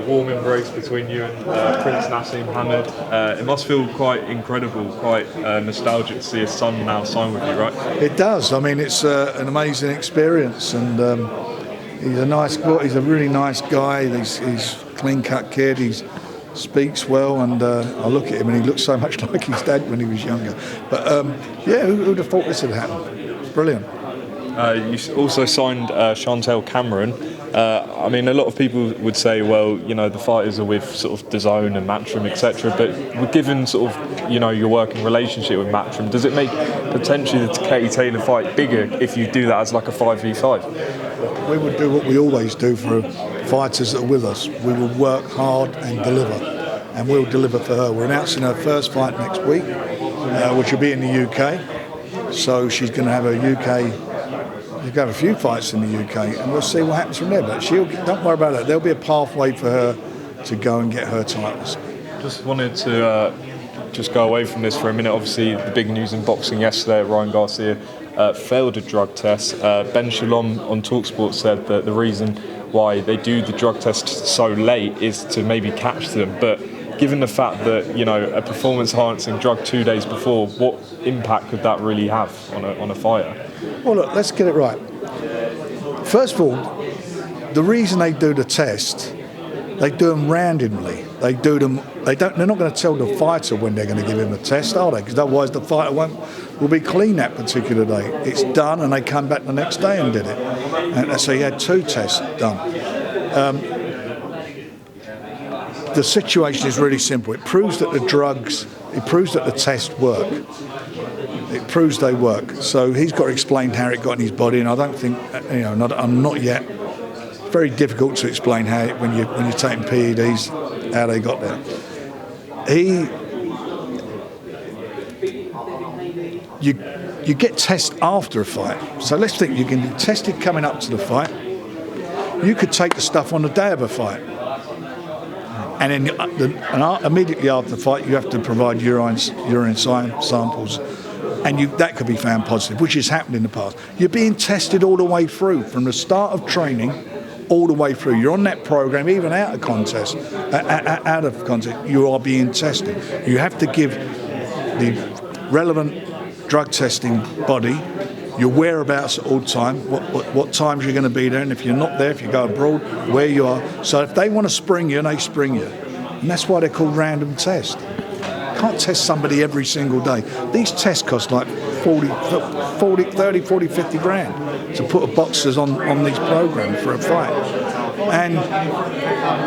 warm embrace between you and Prince Naseem Hamid. It must feel quite incredible, quite nostalgic to see his son now sign with you, right? It does. I mean, it's an amazing experience, and he's a nice guy. He's a really nice guy. He's a clean-cut kid. He speaks well, and I look at him and he looks so much like his dad when he was younger. But yeah, who'd have thought this had happened? It's brilliant. You also signed Chantelle Cameron. I mean, a lot of people would say, well, you know, the fighters are with sort of DAZN and Matchroom, etc. But given sort of, you know, your working relationship with Matchroom, does it make potentially the Katie Taylor fight bigger if you do that as like a 5v5? We would do what we always do for fighters that are with us. We will work hard and deliver, and we'll deliver for her. We're announcing her first fight next week, which will be in the UK. So she's going to have a She's going to have a few fights in the UK, and we'll see what happens from there. But don't worry about that. There'll be a pathway for her to go and get her titles. Just wanted to just go away from this for a minute. Obviously, the big news in boxing yesterday, Ryan Garcia failed a drug test. Ben Shalom on TalkSport said that the reason why they do the drug test so late is to maybe catch them. But given the fact that, you know, a performance-enhancing drug 2 days before, what impact could that really have on a fighter? Well, look, let's get it right. First of all, the reason they do the test, they do them randomly. They do them. They're not going to tell the fighter when they're going to give him a test, are they? Because otherwise the fighter will be clean that particular day. It's done, and they come back the next day and did it. And so he had 2 tests done. The situation is really simple. It proves that the tests work. It proves they work. So he's got to explain how it got in his body, and I don't think, you know, I'm not yet. It's very difficult to explain how when you're taking PEDs, how they got there. You get tested after a fight. So let's think you can be tested coming up to the fight. You could take the stuff on the day of a fight. And then immediately after the fight, you have to provide urine samples, and that could be found positive, which has happened in the past. You're being tested all the way through, from the start of training, all the way through. You're on that program, even out of contest, you are being tested. You have to give the relevant drug testing body your whereabouts at all time, what times you're going to be there, and if you're not there, if you go abroad, where you are. So if they want to spring you, they spring you. And that's why they're called random tests. You can't test somebody every single day. These tests cost like 30, 40, 50 grand to put a boxers on these programs for a fight. And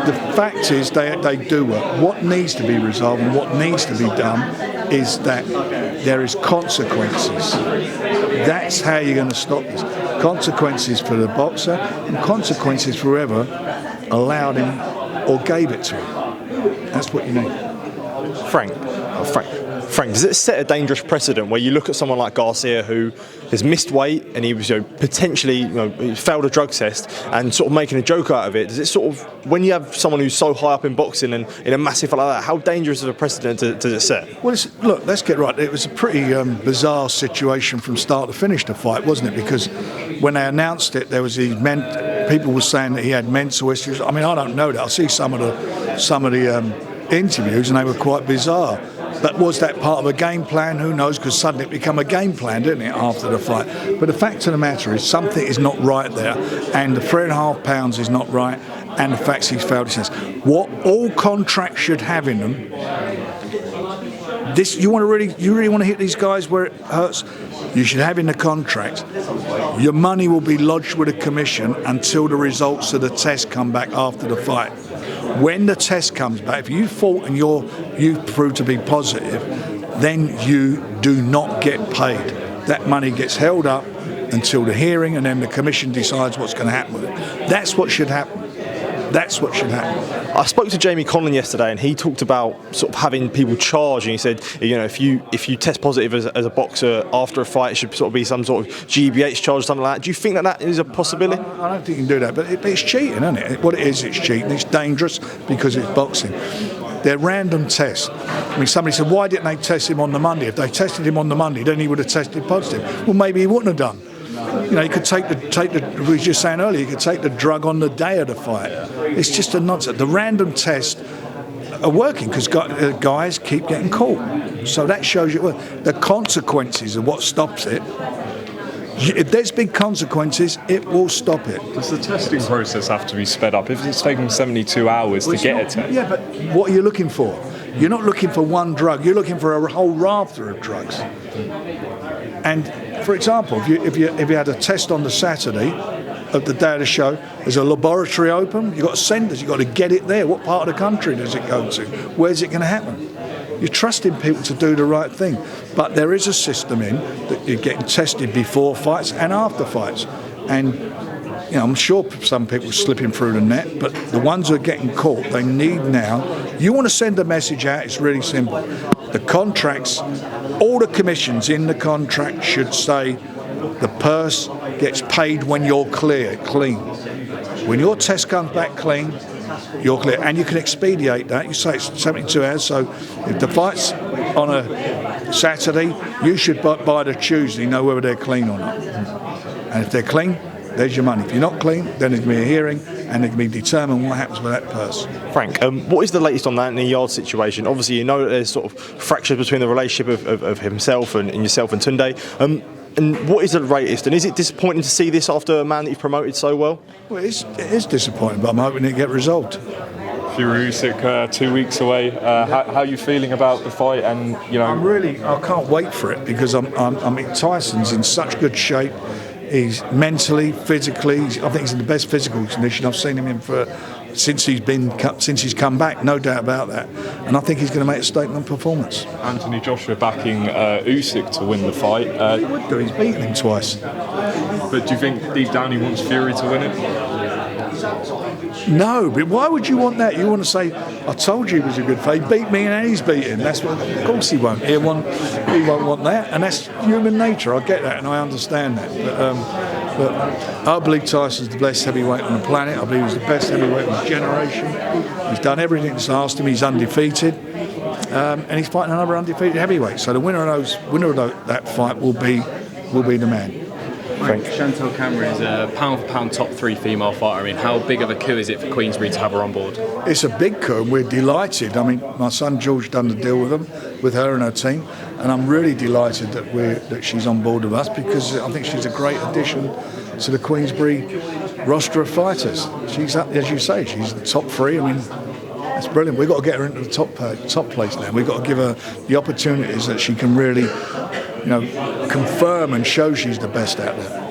the fact is they do work. What needs to be resolved and what needs to be done is that there is consequences. That's how you're going to stop this. Consequences for the boxer and consequences for whoever allowed him or gave it to him. That's what you need. Frank, does it set a dangerous precedent where you look at someone like Garcia who has missed weight and he was potentially he failed a drug test and sort of making a joke out of it? Does it sort of, when you have someone who's so high up in boxing and in a massive fight like that, how dangerous of a precedent does it set? Well, look, let's get right. It was a pretty bizarre situation from start to finish, the fight, wasn't it? Because when they announced it, there was people were saying that he had mental issues. I mean, I don't know that. I see some of the interviews and they were quite bizarre. But was that part of a game plan? Who knows? Because suddenly it became a game plan, didn't it, after the fight? But the fact of the matter is something is not right there, and the 3.5 pounds is not right, and the fact he's failed his test. What all contracts should have in them, you really want to hit these guys where it hurts? You should have in the contract, your money will be lodged with a commission until the results of the test come back after the fight. When the test comes back, if you fought and you prove to be positive, then you do not get paid. That money gets held up until the hearing, and then the commission decides what's going to happen with it. That's what should happen. That's what should happen. I spoke to Jamie Conlon yesterday, and he talked about sort of having people charge. And he said, if you test positive as a boxer after a fight, it should sort of be some sort of GBH charge or something like that. Do you think that is a possibility? I don't think you can do that, but it's cheating, isn't it? What it is, it's cheating. It's dangerous because it's boxing. They're random tests. I mean, somebody said, why didn't they test him on the Monday? If they tested him on the Monday, then he would have tested positive. Well, maybe he wouldn't have done. You know, you could take the. We were just saying earlier, you could take the drug on the day of the fight. It's just a nonsense. The random tests are working because guys keep getting caught. So that shows you the consequences of what stops it. If there's big consequences, it will stop it. Does the testing process have to be sped up? If it's taking 72 hours to get a test? Yeah, but what are you looking for? You're not looking for one drug. You're looking for a whole rafter of drugs. And for example, if you had a test on the Saturday of the day of the show, there's a laboratory open. You've got senders. You've got to get it there. What part of the country does it go to? Where's it going to happen? You're trusting people to do the right thing, but there is a system in that you're getting tested before fights and after fights. And you know, I'm sure some people are slipping through the net, but the ones who are getting caught, they need now. You want to send a message out, it's really simple. The contracts, all the commissions in the contract should say the purse gets paid when you're clean. When your test comes back clean, you're clear. And you can expedite that. You say it's 72 hours, so if the fight's on a Saturday, you should by the Tuesday know whether they're clean or not. And if they're clean, there's your money. If you're not clean, then there's going to be a hearing and it can be determined what happens with that purse. Frank, what is the latest on that in the Yarde situation? Obviously, you know that there's sort of fractures between the relationship of himself and yourself and Tunde. And what is the latest? And is it disappointing to see this after a man that you've promoted so well? Well, it is disappointing, but I'm hoping it get resolved. Fury Usyk 2 weeks away. How are you feeling about the fight? And you know, I can't wait for it because Tyson's in such good shape. He's mentally, physically. I think he's in the best physical condition I've seen him in since he's come back. No doubt about that. And I think he's going to make a statement performance. Anthony Joshua backing Usyk to win the fight. He would do. He's beaten him twice. But do you think deep down he wants Fury to win it? No, but why would you want that? You want to say, I told you he was a good fight. He beat me and he's beaten. That's what. Of course he won't. He won't want that, and that's human nature. I get that, and I understand that. But I believe Tyson's the best heavyweight on the planet. I believe he's the best heavyweight of his generation. He's done everything that's asked him. He's undefeated, and he's fighting another undefeated heavyweight. So the winner of that fight will be the man. Frank, Chantelle is a pound-for-pound top 3 female fighter. I mean, how big of a coup is it for Queensberry to have her on board? It's a big coup, and we're delighted. I mean, my son George done the deal with her and her team, and I'm really delighted that she's on board with us because I think she's a great addition to the Queensberry roster of fighters. She's, as you say, she's the top 3. I mean, that's brilliant. We've got to get her into the top place now. We've got to give her the opportunities that she can really, confirm and show she's the best out there.